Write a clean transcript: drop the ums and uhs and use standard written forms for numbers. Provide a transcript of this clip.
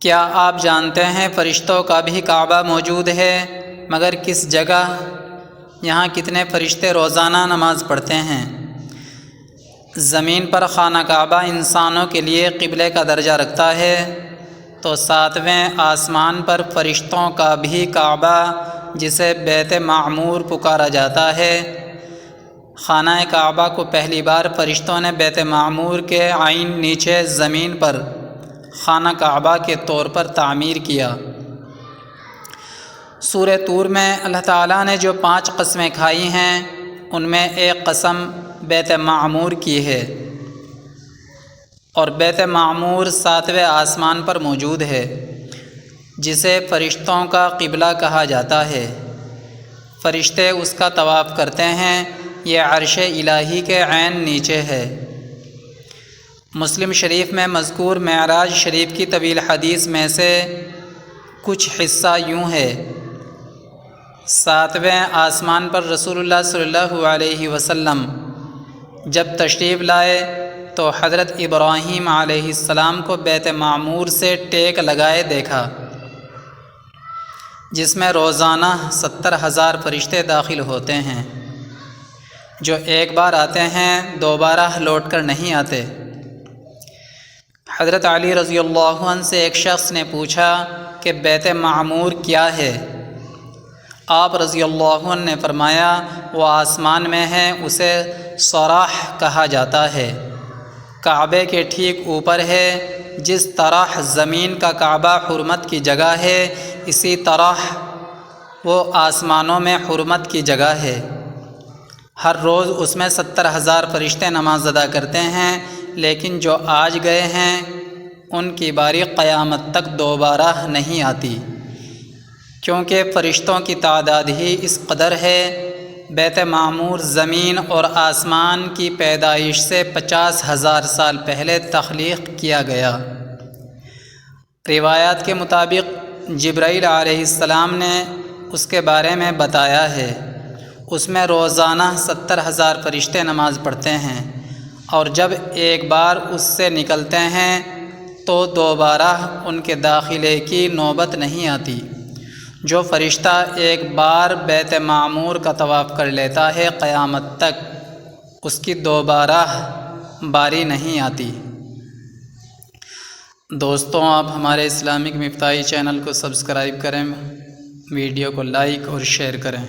کیا آپ جانتے ہیں فرشتوں کا بھی کعبہ موجود ہے، مگر کس جگہ؟ یہاں کتنے فرشتے روزانہ نماز پڑھتے ہیں؟ زمین پر خانہ کعبہ انسانوں کے لیے قبلے کا درجہ رکھتا ہے، تو ساتویں آسمان پر فرشتوں کا بھی کعبہ، جسے بیت معمور پکارا جاتا ہے۔ خانہ کعبہ کو پہلی بار فرشتوں نے بیت معمور کے عین نیچے زمین پر خانہ کعبہ کے طور پر تعمیر کیا۔ سورہ طور میں اللہ تعالیٰ نے جو 5 قسمیں کھائی ہیں، ان میں ایک قسم بیت معمور کی ہے، اور بیت معمور 7ویں آسمان پر موجود ہے، جسے فرشتوں کا قبلہ کہا جاتا ہے۔ فرشتے اس کا طواف کرتے ہیں، یہ عرش الہی کے عین نیچے ہے۔ مسلم شریف میں مذکور معراج شریف کی طویل حدیث میں سے کچھ حصہ یوں ہے: 7ویں آسمان پر رسول اللہ صلی اللہ علیہ وسلم جب تشریف لائے تو حضرت ابراہیم علیہ السلام کو بیت معمور سے ٹیک لگائے دیکھا، جس میں روزانہ 70,000 فرشتے داخل ہوتے ہیں، جو ایک بار آتے ہیں، دوبارہ لوٹ کر نہیں آتے۔ حضرت علی رضی اللہ عنہ سے ایک شخص نے پوچھا کہ بیت معمور کیا ہے؟ آپ رضی اللہ عنہ نے فرمایا، وہ آسمان میں ہے، اسے صراح کہا جاتا ہے، کعبے کے ٹھیک اوپر ہے۔ جس طرح زمین کا کعبہ حرمت کی جگہ ہے، اسی طرح وہ آسمانوں میں حرمت کی جگہ ہے۔ ہر روز اس میں 70,000 فرشتے نماز ادا کرتے ہیں، لیکن جو آج گئے ہیں ان کی باری قیامت تک دوبارہ نہیں آتی، کیونکہ فرشتوں کی تعداد ہی اس قدر ہے۔ بیت معمور زمین اور آسمان کی پیدائش سے 50,000 سال پہلے تخلیق کیا گیا۔ روایات کے مطابق جبرائیل علیہ السلام نے اس کے بارے میں بتایا ہے، اس میں روزانہ 70,000 فرشتے نماز پڑھتے ہیں، اور جب ایک بار اس سے نکلتے ہیں تو دوبارہ ان کے داخلے کی نوبت نہیں آتی۔ جو فرشتہ ایک بار بیت معمور کا طواف کر لیتا ہے، قیامت تک اس کی دوبارہ باری نہیں آتی۔ دوستوں، آپ ہمارے اسلامک مفتاحی چینل کو سبسکرائب کریں، ویڈیو کو لائک اور شیئر کریں۔